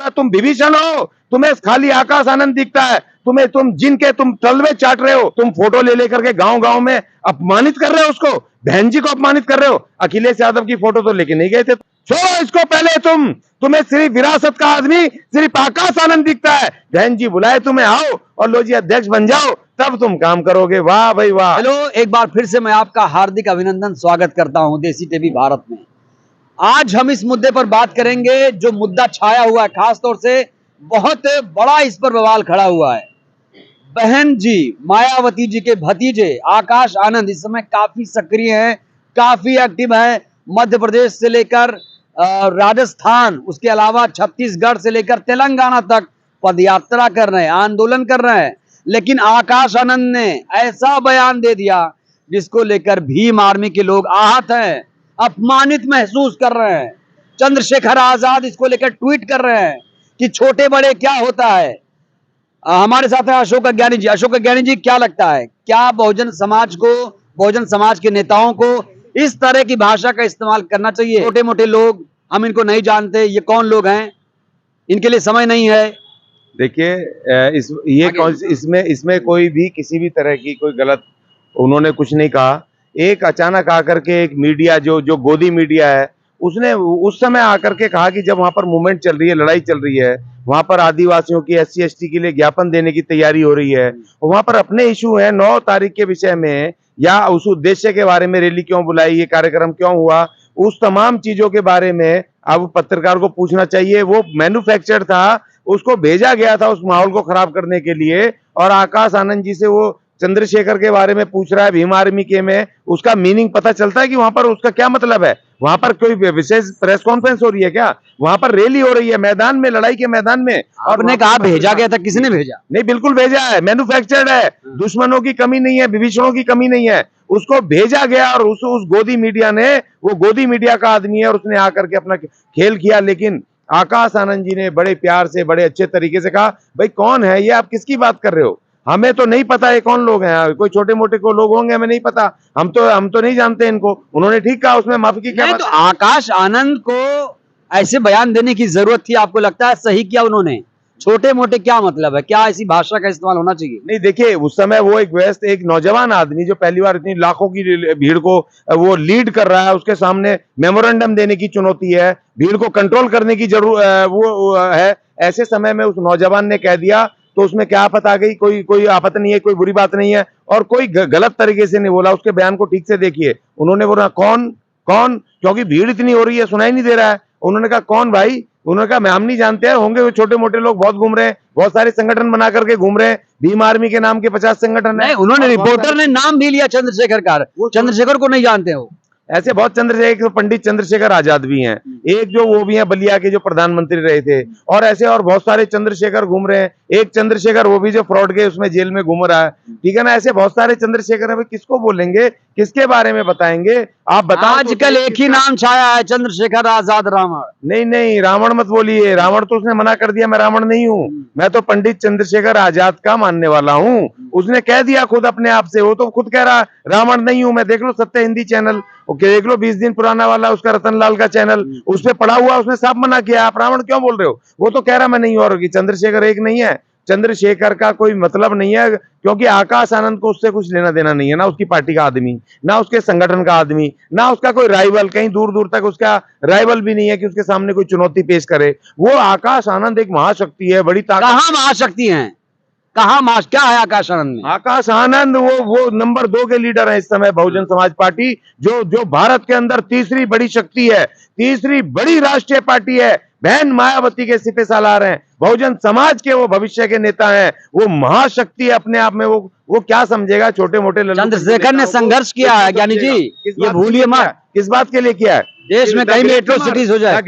तुम विभीषण हो, तुम्हें खाली आकाश आनंद दिखता है, तुम जिनके तुम तलवे चाट रहे हो, तुम फोटो ले लेकर के गांव गांव में अपमानित कर रहे हो, उसको बहन जी को अपमानित कर रहे हो। अखिलेश यादव की फोटो तो लेके नहीं गए थे। छोड़ो इसको, पहले तुम्हें सिर्फ विरासत का आदमी सिर्फ आकाश आनंद दिखता है। बहन जी बुलाए तुम्हें, आओ और लो जी अध्यक्ष बन जाओ, तब तुम काम करोगे। वाह भाई वाह। हेलो, एक बार फिर से मैं आपका हार्दिक अभिनंदन स्वागत करता हूं देसी टीवी भारत में। आज हम इस मुद्दे पर बात करेंगे जो मुद्दा छाया हुआ है, खासतौर से बहुत बड़ा इस पर बवाल खड़ा हुआ है। बहन जी मायावती जी के भतीजे आकाश आनंद इस समय काफी सक्रिय हैं, काफी एक्टिव हैं। मध्य प्रदेश से लेकर राजस्थान, उसके अलावा छत्तीसगढ़ से लेकर तेलंगाना तक पदयात्रा कर रहे हैं, आंदोलन कर रहे हैं। लेकिन आकाश आनंद ने ऐसा बयान दे दिया जिसको लेकर भीम आर्मी के लोग आहत हैं, अपमानित महसूस कर रहे हैं। चंद्रशेखर आजाद इसको लेकर ट्वीट कर रहे हैं कि छोटे बड़े क्या होता है। हमारे साथ है अशोक अज्ञानी जी। अशोक अज्ञानी जी, क्या लगता है, क्या बहुजन समाज के नेताओं को इस तरह की भाषा का इस्तेमाल करना चाहिए? छोटे मोटे लोग, हम इनको नहीं जानते, ये कौन लोग हैं, इनके लिए समय नहीं है। देखिए, इसमें कोई भी किसी भी तरह की कोई गलत उन्होंने कुछ नहीं कहा। एक अचानक आकर के एक मीडिया जो गोदी मीडिया है, उसने उस समय आकर के कहा कि जब वहां पर मूवमेंट चल रही है, लड़ाई चल रही है, वहां पर आदिवासियों की SC ST के लिए ज्ञापन देने की तैयारी हो रही है, वहां पर अपने इशू है 9 तारीख के विषय में, या उस उद्देश्य के बारे में रैली क्यों बुलाई, ये कार्यक्रम क्यों हुआ, उस तमाम चीजों के बारे में अब पत्रकार को पूछना चाहिए। वो मैन्युफैक्चर्ड था, उसको भेजा गया था उस माहौल को खराब करने के लिए। और आकाश आनंद जी से वो चंद्रशेखर के बारे में पूछ रहा है, भीम आर्मी के में, उसका मीनिंग पता चलता है कि वहां पर उसका क्या मतलब है। वहां पर कोई विशेष प्रेस कॉन्फ्रेंस हो रही है क्या? वहां पर रैली हो रही है मैदान में, लड़ाई के मैदान में। और आपने कहा भेजा गया था, किसने भेजा? नहीं, बिल्कुल भेजा है, मैन्युफैक्चर्ड है, दुश्मनों की कमी नहीं है, विभीषणों की कमी नहीं है, उसको भेजा गया। और उस गोदी मीडिया ने, वो गोदी मीडिया का आदमी है और उसने आकर के अपना खेल किया। लेकिन आकाश आनंद जी ने बड़े प्यार से, बड़े अच्छे तरीके से कहा, भाई कौन है ये, आप किसकी बात कर रहे हो, हमें तो नहीं पता ये कौन लोग हैं, कोई छोटे मोटे को लोग होंगे, हमें नहीं पता, हम तो नहीं जानते इनको। उन्होंने ठीक कहा, उसमें माफी की क्या बात? तो आकाश आनंद को ऐसे बयान देने की जरूरत थी, आपको लगता है सही किया उन्होंने? छोटे मोटे क्या मतलब है, क्या ऐसी भाषा का इस्तेमाल होना चाहिए? नहीं, देखिए उस समय वो एक नौजवान आदमी जो पहली बार इतनी लाखों की भीड़ को वो लीड कर रहा है, उसके सामने मेमोरेंडम देने की चुनौती है, भीड़ को कंट्रोल करने की जरूरत वो है। ऐसे समय में उस नौजवान ने कह दिया तो उसमें क्या आफत आ गई? कोई आफत नहीं है, कोई बुरी बात नहीं है, और कोई गलत तरीके से नहीं बोला। उसके बयान को ठीक से देखिए, उन्होंने बोला कौन कौन, क्योंकि भीड़ इतनी हो रही है, सुनाई नहीं दे रहा है। उन्होंने कहा कौन भाई? उन्होंने कहा हम नहीं जानते हैं, होंगे वो छोटे मोटे लोग, बहुत घूम रहे हैं, बहुत सारे संगठन बना करके घूम रहे हैं, भीम आर्मी के नाम के 50 संगठन है। उन्होंने, रिपोर्टर ने नाम भी लिया चंद्रशेखर का, चंद्रशेखर को नहीं जानते हो। ऐसे बहुत चंद्रशेखर, पंडित चंद्रशेखर आजाद भी हैं, एक जो वो भी हैं बलिया के, जो प्रधानमंत्री रहे थे, और ऐसे और बहुत सारे चंद्रशेखर घूम रहे हैं। एक चंद्रशेखर वो भी जो फ्रॉड के उसमें जेल में घूम रहा है, ठीक है ना। ऐसे बहुत सारे चंद्रशेखर है, किसको बोलेंगे, किसके बारे में बताएंगे? आप बताओ। आजकल एक ही नाम छाया है, चंद्रशेखर आजाद रावण। नहीं, रावण मत बोलिए, रावण तो उसने मना कर दिया, मैं रावण नहीं हूँ, मैं तो पंडित चंद्रशेखर आजाद का मानने वाला हूँ। उसने कह दिया खुद अपने आप से, वो तो खुद कह रहा रावण नहीं हूं मैं। देख लो सत्य हिंदी चैनल, देख लो 20 दिन पुराना वाला उसका, रतनलाल का चैनल, उस पर पड़ा हुआ, उसने साफ मना किया, आप रावण क्यों बोल रहे हो? वो तो कह रहा मैं नहीं हूं। और चंद्रशेखर एक नहीं है, चंद्रशेखर का कोई मतलब नहीं है, क्योंकि आकाश आनंद को उससे कुछ लेना देना नहीं है, ना उसकी पार्टी का आदमी, ना उसके संगठन का आदमी, ना उसका कोई राइवल, कहीं दूर दूर तक उसका राइवल भी नहीं है कि उसके सामने कोई चुनौती पेश करे। वो आकाश आनंद एक महाशक्ति है, बड़ी ताकत। कहां महाशक्ति है, कहां क्या है आकाश आनंद में? आकाश आनंद वो नंबर 2 के लीडर है इस समय, बहुजन समाज पार्टी, जो भारत के अंदर तीसरी बड़ी शक्ति है, तीसरी बड़ी राष्ट्रीय पार्टी है। बहन मायावती के सिपे सालार हैं, बहुजन समाज के वो भविष्य के नेता हैं, वो महाशक्ति है अपने आप में। वो क्या समझेगा छोटे मोटे? चंद्रशेखर ने संघर्ष किया है ज्ञानी जी, ये भूलिए मत। किस बात के लिए किया है? देश में कहीं भी एट्रोसिटीज हो जाए। द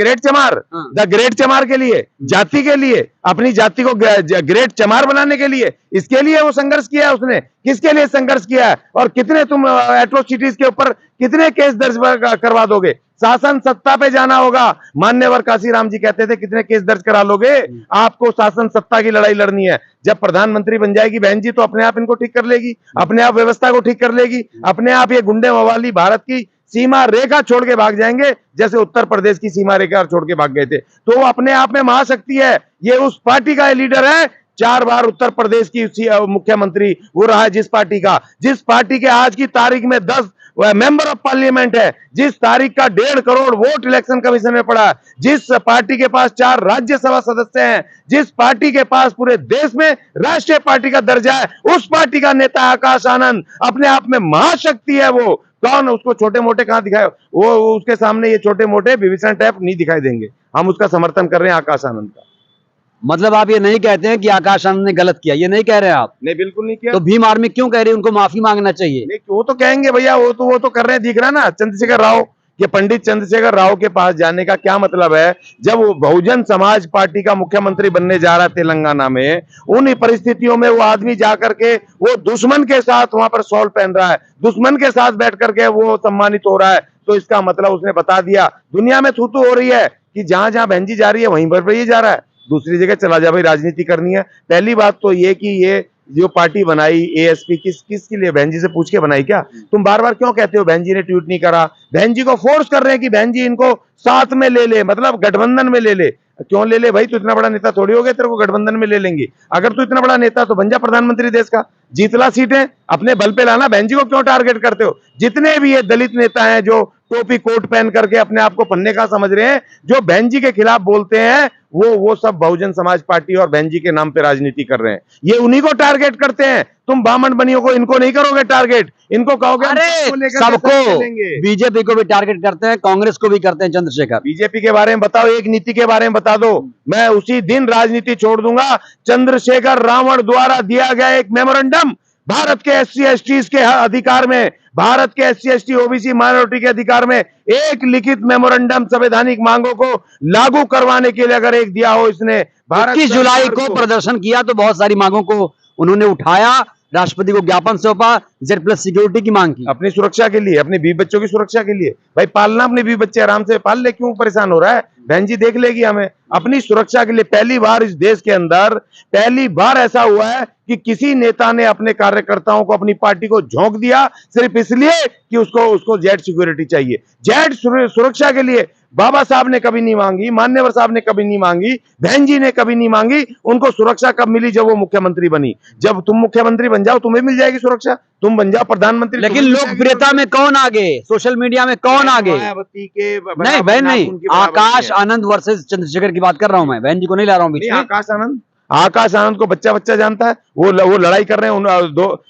ग्रेट चमार के लिए, जाति के लिए, अपनी जाति को ग्रेट चमार बनाने के लिए, इसके लिए वो संघर्ष किया है उसने। किसके लिए संघर्ष किया है? और कितने तुम एट्रोसिटीज के ऊपर कितने केस दर्ज करवा दोगे? शासन सत्ता पे जाना होगा। मान्यवर काशीराम जी कहते थे कितने केस दर्ज करा लोगे? आपको शासन सत्ता की लड़ाई लड़नी है। जब प्रधानमंत्री बन जाएगी बहन जी, तो अपने आप इनको ठीक कर लेगी, अपने आप व्यवस्था को ठीक कर लेगी, अपने आप ये गुंडे मवाली भारत की सीमा रेखा छोड़ के भाग जाएंगे, जैसे उत्तर प्रदेश की सीमा रेखा छोड़ के भाग गए थे। तो वो अपने आप में महाशक्ति है, ये उस पार्टी का लीडर है। 4 बार उत्तर प्रदेश की मुख्यमंत्री वो रहा है, जिस पार्टी के आज की तारीख में 10 मेंबर ऑफ पार्लियामेंट है, जिस तारीख का 1.5 करोड़ वोट इलेक्शन कमीशन में पड़ा है, जिस पार्टी के पास 4 राज्यसभा सदस्य हैं, जिस पार्टी के पास पूरे देश में राष्ट्रीय पार्टी का दर्जा है, उस पार्टी का नेता आकाश आनंद अपने आप में महाशक्ति है। वो कौन, उसको छोटे मोटे कहां दिखाए, वो उसके सामने ये छोटे मोटे विभीषण टाइप नहीं दिखाई देंगे। हम उसका समर्थन कर रहे हैं आकाश आनंद का। मतलब आप ये नहीं कहते हैं कि आकाश आनंद ने गलत किया, ये नहीं कह रहे हैं आप? नहीं, बिल्कुल नहीं किया। तो भीम आर्मी क्यों कह रही है उनको माफी मांगना चाहिए? नहीं, वो तो कहेंगे भैया, वो तो कर रहे हैं, दिख रहा है ना। चंद्रशेखर राव, ये पंडित चंद्रशेखर राव के पास जाने का क्या मतलब है? जब वो बहुजन समाज पार्टी का मुख्यमंत्री बनने जा रहा है तेलंगाना में, उन परिस्थितियों में वो आदमी जाकर के वो दुश्मन के साथ वहां पर शॉल पहन रहा है, दुश्मन के साथ बैठ करके वो सम्मानित हो रहा है। तो इसका मतलब उसने बता दिया, दुनिया में थू हो रही है कि जहां जहां बहन जी जा रही है वहीं पर ये जा रहा है, दूसरी जगह चला जा भाई, राजनीति करनी है। पहली बात तो ये कि ये जो पार्टी बनाई एएसपी किसके लिए, बहन जी से पूछ के बनाई क्या? तुम बार बार क्यों कहते हो बहन जी ने ट्वीट नहीं करा? बहन जी को फोर्स कर रहे हैं कि बहन जी इनको साथ में ले ले, मतलब गठबंधन में ले ले। क्यों ले ले भाई? तू इतना बड़ा नेता थोड़ी हो गया तेरे को गठबंधन में ले लेंगे। अगर तू इतना बड़ा नेता तो बन जा प्रधानमंत्री देश का, जीतला सीटें अपने बल पे लाना। बहन जी को क्यों टारगेट करते हो? जितने भी ये दलित नेता हैं जो टोपी कोट पहन करके अपने आप को पन्ने का समझ रहे हैं, जो बहन जी के खिलाफ बोलते हैं, वो सब बहुजन समाज पार्टी और बहन जी के नाम पे राजनीति कर रहे हैं। ये उन्हीं को टारगेट करते हैं। तुम बामन बनियों को, इनको नहीं करोगे टारगेट, इनको कहोगे अरे सबको, बीजेपी को भी टारगेट करते हैं, कांग्रेस को भी करते हैं चंद्रशेखर। बीजेपी के बारे में बताओ, एक नीति के बारे में बता दो, मैं उसी दिन राजनीति छोड़ दूंगा। चंद्रशेखर रावण द्वारा दिया गया एक मेमोरेंडम भारत के SC STs के अधिकार में, भारत के SC ST OBC माइनॉरिटी के अधिकार में एक लिखित मेमोरेंडम संवैधानिक मांगों को लागू करवाने के लिए अगर एक दिया हो इसने, 21 जुलाई को प्रदर्शन किया तो बहुत सारी मांगों को उन्होंने उठाया, राष्ट्रपति को ज्ञापन सौंपा, Z+ सिक्योरिटी की मांग की, अपनी सुरक्षा के लिए, अपने बीवी बच्चों की सुरक्षा के लिए। भाई पालना अपने बीवी बच्चे आराम से पाल ले, क्यों परेशान हो रहा है? बहन जी देख लेगी हमें, अपनी सुरक्षा के लिए। पहली बार इस देश के अंदर पहली बार ऐसा हुआ है कि किसी नेता ने अपने कार्यकर्ताओं को, अपनी पार्टी को झोंक दिया सिर्फ इसलिए कि उसको जेड सिक्योरिटी चाहिए। जेड सुरक्षा के लिए बाबा साहब ने कभी नहीं मांगी, मान्यवर साहब ने कभी नहीं मांगी, बहन जी ने कभी नहीं मांगी। उनको सुरक्षा कब मिली? जब वो मुख्यमंत्री बनी। जब तुम मुख्यमंत्री बन जाओ तुम्हें मिल जाएगी सुरक्षा, तुम बन जाओ प्रधानमंत्री। लेकिन लोकप्रियता में कौन आगे, सोशल मीडिया में कौन आगे? मायावती के नहीं बहन नहीं, आकाश आनंद वर्सेस चंद्रशेखर की बात कर रहा हूं मैं, बहन जी को नहीं ला रहा हूं बीच में। आकाश आनंद को बच्चा जानता है, वो लड़ाई कर रहे हैं,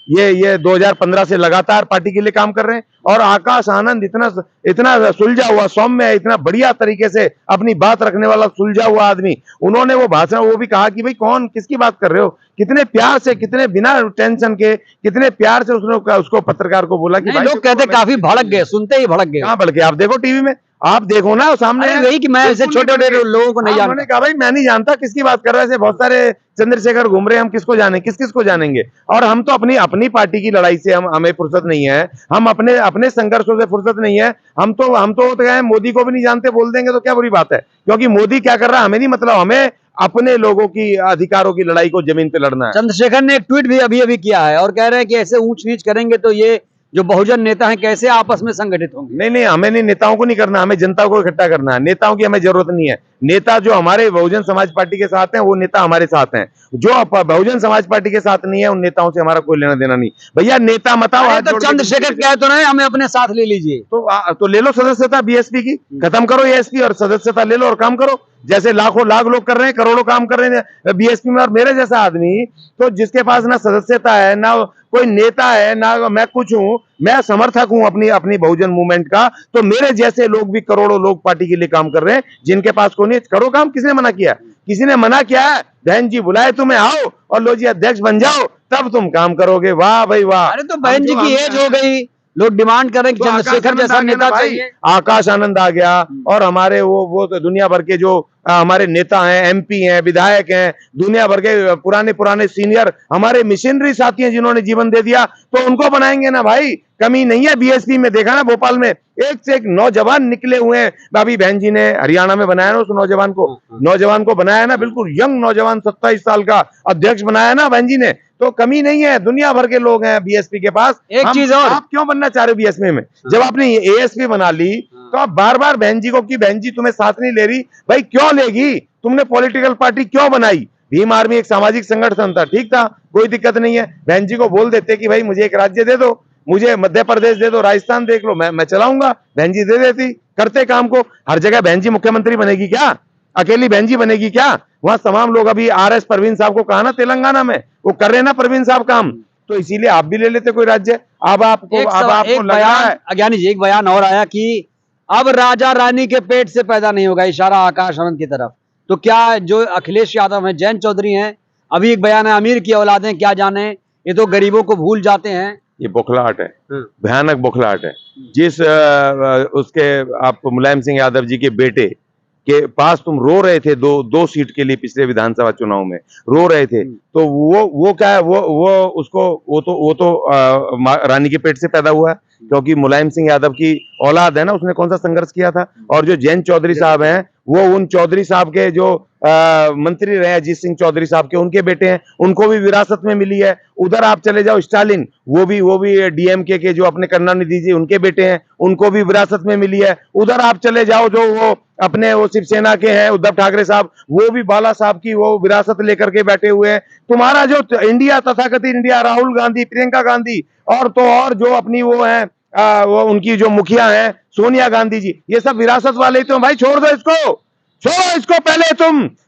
ये 2015 से लगातार पार्टी के लिए काम कर रहे हैं। और आकाश आनंद इतना सुलझा हुआ, सौम्य है, इतना बढ़िया तरीके से अपनी बात रखने वाला सुलझा हुआ आदमी। उन्होंने वो भाषण वो भी कहा कि भाई कौन किसकी बात कर रहे हो, कितने प्यार से, कितने बिना टेंशन के, कितने प्यार से उसने उसको पत्रकार को बोला कि भाई लोग कहते काफी भड़क गए, सुनते ही भड़क गए। कहां भड़के? आप देखो टीवी में, आप देखो ना सामने, वही कि मैं ऐसे छोटे लोगों को नहीं जानता। उन्होंने कहा भाई मैं नहीं जानता किसकी बात कर रहे हैं, बहुत सारे चंद्रशेखर घूम रहे हैं, हम किसको जाने, किस को जानेंगे। और हम तो अपनी पार्टी की लड़ाई से हमें फुर्सत नहीं है, हम अपने संघर्षों से फुर्सत नहीं है। हम तो मोदी को भी नहीं जानते, बोल देंगे तो क्या बुरी बात है, क्योंकि मोदी क्या कर रहा है हमें नहीं मतलब, हमें अपने लोगों की अधिकारों की लड़ाई को जमीन पे लड़ना है। चंद्रशेखर ने एक ट्वीट भी अभी किया है और कह रहे हैं कि ऐसे ऊंच नीच करेंगे तो ये जो बहुजन नेता हैं कैसे आपस में संगठित होंगे। नहीं, हमें नहीं, नेताओं को नहीं करना, हमें जनता को इकट्ठा करना है। नेताओं की हमें जरूरत नहीं है। नेता जो हमारे बहुजन समाज पार्टी के साथ हैं वो नेता हमारे साथ हैं, जो बहुजन समाज पार्टी के साथ नहीं है उन नेताओं से हमारा कोई लेना देना नहीं। भैया नेता बताओ, तो चंद्रशेखर कह तो रहे हमें अपने साथ ले लीजिए, तो ले लो सदस्यता बीएसपी की, खत्म करो एएसपी और सदस्यता ले लो और काम करो, जैसे लाख लोग कर रहे हैं, करोड़ों काम कर रहे हैं बीएसपी में। और मेरे जैसा आदमी तो जिसके पास ना सदस्यता है, ना कोई नेता है, ना मैं कुछ हूं, मैं समर्थक हूं अपनी बहुजन मूवमेंट का, तो मेरे जैसे लोग भी करोड़ों लोग पार्टी के लिए काम कर रहे हैं, जिनके पास कोई नहीं। करो काम, किसने मना किया? किसी ने मना किया है? बहन जी बुलाए तुम्हें, आओ और लो जी अध्यक्ष बन जाओ, तब तुम काम करोगे। वाह भाई वाह। अरे तो बहन जी की एज हो गई, लोग डिमांड कर रहे हैं कि चंद्रशेखर जैसा नेता चाहिए। आकाश आनंद आ गया और हमारे वो तो दुनिया भर के जो हमारे नेता हैं, एमपी हैं, विधायक हैं, दुनिया भर के पुराने सीनियर हमारे मिशनरी साथी हैं जिन्होंने जीवन दे दिया, तो उनको बनाएंगे ना भाई। कमी नहीं है बीएसपी में, देखा ना भोपाल में एक से एक नौजवान निकले हुए हैं। भाभी बहन जी ने हरियाणा में बनाया ना उस नौजवान को बनाया ना, बिल्कुल यंग नौजवान 27 साल का अध्यक्ष बनाया ना बहन जी ने। तो कमी नहीं है, दुनिया भर के लोग हैं बीएसपी के पास। एक चीज और, आप क्यों बनना चाह रहे हो बीएसपी में? जब आपने एएसपी बना ली तो आप बार बार बहन जी को कि बहन जी तुम्हें साथ नहीं ले रही, भाई क्यों लेगी? तुमने पॉलिटिकल पार्टी क्यों बनाई? भीम आर्मी एक सामाजिक संगठन था, ठीक था, कोई दिक्कत नहीं है। बहन जी को बोल देते कि भाई मुझे एक राज्य दे दो, मुझे मध्य प्रदेश दे दो, राजस्थान देख लो, मैं चलाऊंगा। बहन जी दे देती, करते काम को। हर जगह बहन जी मुख्यमंत्री बनेगी क्या? अकेली बहन जी बनेगी क्या? वहां तमाम लोग, अभी आरएस परवीन साहब को कहा ना तेलंगाना में, वो कर रहे ना परवीन साहब काम, तो इसीलिए आप भी ले लेते कोई राज्य। अब आपको एक लग रहा है, अज्ञानी जी, एक बयान और आया कि अब राजा रानी के पेट से पैदा नहीं होगा, इशारा आकाश आनंद की तरफ। तो क्या जो अखिलेश यादव हैं, जयंत चौधरी हैं, अभी एक बयान है अमीर की औलादें क्या जाने, ये तो गरीबों को भूल जाते हैं। ये बौखलाहट है, भयानक बौखलाहट है। जिस उसके आप मुलायम सिंह यादव जी के बेटे के पास तुम रो रहे थे दो सीट के लिए पिछले विधानसभा चुनाव में रो रहे थे, तो वो क्या है, वो तो रानी के पेट से पैदा हुआ है, क्योंकि मुलायम सिंह यादव की औलाद है ना, उसने कौन सा संघर्ष किया था। और जो जयंत चौधरी साहब हैं, वो उन चौधरी साहब के जो मंत्री रहे अजीत सिंह चौधरी साहब के, उनके बेटे हैं, उनको भी विरासत में मिली है। उधर आप चले जाओ, स्टालिन, वो भी डीएमके के जो अपने करुणानिधि जी उनके बेटे हैं, उनको भी विरासत में मिली है। उधर आप चले जाओ, जो वो अपने वो शिवसेना के हैं उद्धव ठाकरे साहब, वो भी बाला साहब की वो विरासत लेकर के बैठे हुए हैं। तुम्हारा जो इंडिया, तथाकथित इंडिया, राहुल गांधी, प्रियंका गांधी, और तो और जो अपनी वो है वो उनकी जो मुखिया है सोनिया गांधी जी, ये सब विरासत वाले ही तो। भाई छोड़ दो इसको, छोड़ो इसको। पहले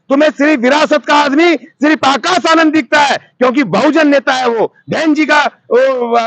तुम्हें सिर्फ विरासत का आदमी सिर्फ आकाश आनंद दिखता है, क्योंकि बहुजन नेता है वो, बहन जी का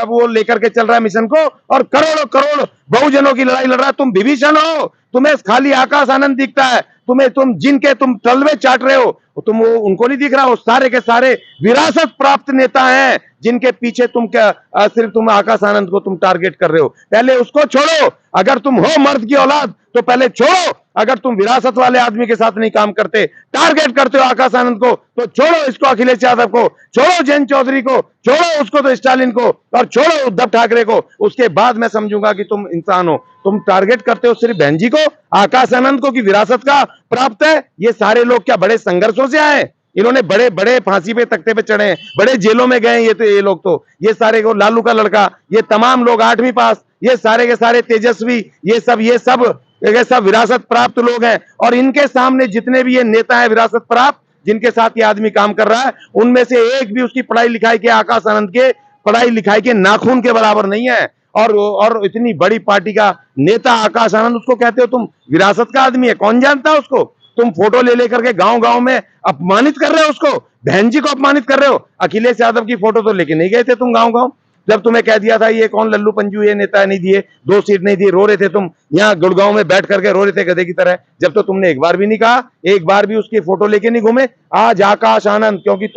वो लेकर के चल रहा है मिशन को, और करोड़ों करोड़ बहुजनों की लड़ाई लड़ रहा है। तुम विभीषण हो, तुम्हें खाली आकाश आनंद दिखता है। तुम जिनके तुम तलवे चाट रहे हो, तुम वो उनको नहीं दिख रहा, वो सारे के सारे विरासत प्राप्त नेता हैं, जिनके पीछे तुम क्या सिर्फ तुम आकाश आनंद को तुम टारगेट कर रहे हो। पहले उसको छोड़ो, अगर तुम हो मर्द की औलाद तो पहले छोड़ो। अगर तुम विरासत वाले आदमी के साथ नहीं काम करते, टारगेट करते हो आकाश आनंद को, तो छोड़ो इसको, अखिलेश यादव को छोड़ो, जयंत चौधरी को छोड़ो, उसको तो स्टालिन को, और छोड़ो उद्धव ठाकरे को। उसके बाद मैं समझूंगा कि तुम इंसान हो। तुम टारगेट करते हो सिर्फ बहन जी को, आकाश आनंद को, कि विरासत का प्राप्त है। ये सारे लोग क्या बड़े संघर्षों से आए? इन्होंने बड़े बड़े फांसी पे तख्ते पे चढ़े हैं, बड़े जेलों में गए। ये लोग तो, ये सारे को, लालू का लड़का, ये तमाम लोग 8वीं पास, ये सारे के सारे तेजस्वी, ये सब विरासत प्राप्त लोग हैं। और इनके सामने जितने भी ये नेता हैं विरासत प्राप्त, जिनके साथ ये आदमी काम कर रहा है, उनमें से एक भी उसकी पढ़ाई लिखाई के, आकाश आनंद के पढ़ाई लिखाई के नाखून के बराबर नहीं है। और इतनी बड़ी पार्टी का नेता आकाश आनंद, उसको कहते हो तुम विरासत का आदमी है? कौन जानता है उसको? तुम फोटो ले लेकर के गांव गांव में अपमानित कर रहे हो उसको, बहन जी को अपमानित कर रहे हो। अखिलेश यादव की फोटो तो लेके नहीं गए थे तुम गांव गांव, जब तुम्हें कह दिया था ये कौन लल्लू पंजू, ये नेता नहीं दिए, 2 सीट नहीं दी, रो रहे थे तुम यहाँ गुड़गांव में बैठ करके, रो रहे थे गधे की तरह। जब तो तुमने एक बार भी नहीं कहा, एक बार भी उसकी फोटो लेके नहीं घूमे। आज आकाश आनंद, क्योंकि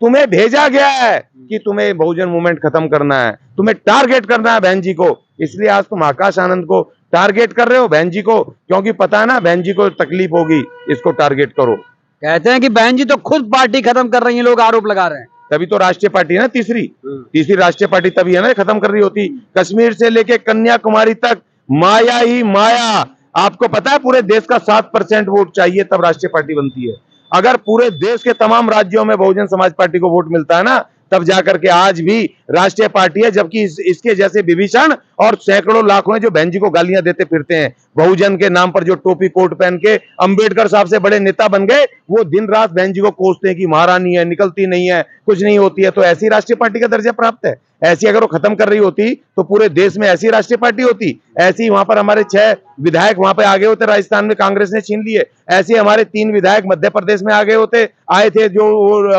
तुम्हें भेजा गया है कि तुम्हें बहुजन मूवमेंट खत्म करना है, तुम्हें टारगेट करना है बहन जी को, इसलिए आज तुम आकाश आनंद को टारगेट कर रहे हो, बहन जी को, क्योंकि पता है ना बहन जी को तकलीफ होगी, इसको टारगेट करो। कहते हैं कि बहन जी तो खुद पार्टी खत्म कर रही है, लोग आरोप लगा रहे हैं। तभी तो राष्ट्रीय पार्टी है ना, तीसरी राष्ट्रीय पार्टी तभी है ना खत्म कर रही होती। कश्मीर से लेके कन्याकुमारी तक माया ही माया। आपको पता है पूरे देश का 7% वोट चाहिए तब राष्ट्रीय पार्टी बनती है। अगर पूरे देश के तमाम राज्यों में बहुजन समाज पार्टी को वोट मिलता है ना, तब जाकर के आज भी राष्ट्रीय पार्टी है। जबकि इसके जैसे विभीषण और सैकड़ों लाखों हैं जो बहन जी को गालियां देते फिरते हैं, बहुजन के नाम पर जो टोपी कोट पहन के अंबेडकर साहब से बड़े नेता बन गए, वो दिन रात बहन जी को कोसते हैं कि महारानी है, निकलती नहीं है, कुछ नहीं होती है। तो ऐसी राष्ट्रीय पार्टी का दर्जा प्राप्त है। ऐसी अगर वो खत्म कर रही होती तो पूरे देश में ऐसी राष्ट्रीय पार्टी होती। ऐसी वहां पर हमारे 6 विधायक वहां पे आगे होते, राजस्थान में कांग्रेस ने छीन लिए। ऐसे हमारे 3 विधायक मध्य प्रदेश में आए थे जो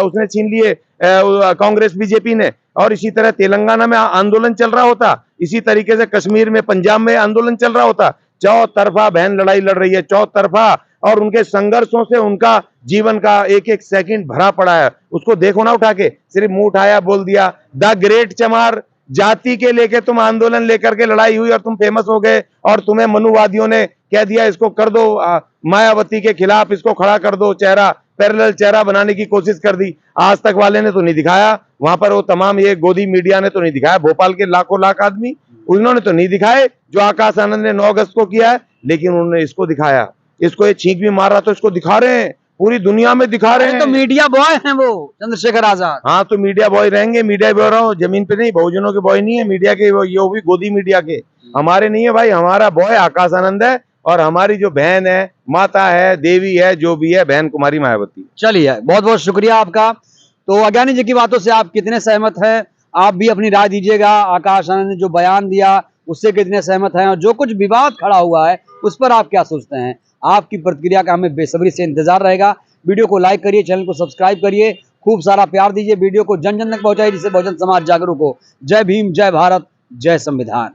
उसने छीन लिए कांग्रेस बीजेपी ने। और इसी तरह तेलंगाना में आंदोलन चल रहा होता, इसी तरीके से कश्मीर में, पंजाब में आंदोलन चल रहा होता। चौतरफा बहन लड़ाई लड़ रही है, चौतरफा। और उनके संघर्षों से उनका जीवन का एक एक सेकंड भरा पड़ा है। उसको देखो ना उठा के, सिर्फ मुंह उठाया बोल दिया द ग्रेट चमार जाति के लेके तुम आंदोलन लेकर के लड़ाई हुई और तुम फेमस हो गए। और तुम्हें मनुवादियों ने कह दिया इसको कर दो मायावती के खिलाफ, इसको खड़ा कर दो, चेहरा पैरेलल चेहरा बनाने की कोशिश कर दी। आज तक वाले ने तो नहीं दिखाया, वहां पर वो तमाम ये गोदी मीडिया ने तो नहीं दिखाया, भोपाल के लाखों लाख आदमी उन्होंने तो नहीं दिखाए जो आकाश आनंद ने 9 अगस्त को किया है। लेकिन उन्होंने इसको दिखाया, इसको ये छींक भी मार रहा तो इसको दिखा रहे हैं। पूरी दुनिया में दिखा रहे अरे हैं। तो मीडिया बॉय हैं वो चंद्रशेखर आजाद। हाँ तो मीडिया बॉय रहेंगे, मीडिया बॉय रहो, जमीन पे नहीं, बहुजनों के बॉय नहीं है मीडिया के, वो भी गोदी मीडिया के, हमारे नहीं है भाई। हमारा बॉय आकाश आनंद है और हमारी जो बहन है, माता है, देवी है, जो भी है, बहन कुमारी मायावती। चलिए बहुत बहुत शुक्रिया आपका। तो अज्ञानी जी की बातों से आप कितने सहमत हैं? आप भी अपनी राय दीजिएगा। आकाश आनंद ने जो बयान दिया उससे कितने सहमत हैं, और जो कुछ विवाद खड़ा हुआ है उस पर आप क्या सोचते हैं? आपकी प्रतिक्रिया का हमें बेसब्री से इंतजार रहेगा। वीडियो को लाइक करिए, चैनल को सब्सक्राइब करिए, खूब सारा प्यार दीजिए, वीडियो को जन जन तक पहुंचाइए जिससे बहुजन समाज जागरूक हो। जय भीम, जय भारत, जय संविधान।